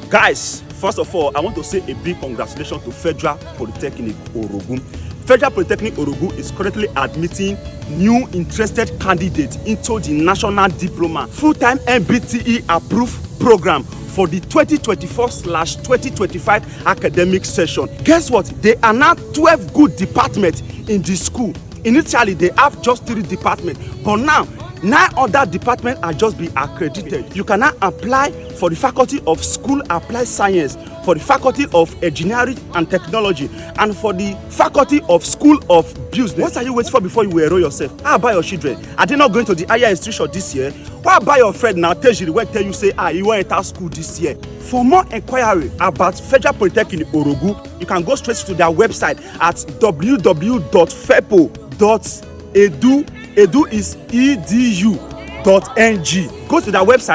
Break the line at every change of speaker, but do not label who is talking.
Guys, first of all, I want to say a big congratulations to Federal Polytechnic Orogun. Federal Polytechnic Orogun is currently admitting new interested candidates into the National Diploma Full-Time MBTE approved program for the 2024/2025 academic session. Guess what? There are now 12 good departments in the school. Initially, they have just 3 departments, but now 9 other departments are just being accredited. You can now apply for the Faculty of School Applied Science, for the Faculty of Engineering and Technology, and for the Faculty of School of Business. What are you waiting for before you enroll yourself? How about your children? Are they not going to the higher institution this year? What about your friend now? Tell you when tell you say, you want to enter school this year. For more inquiry about Federal Polytechnic Orogun, you can go straight to their website at www.fepo.edu. Edu is edu.ng. Go to their website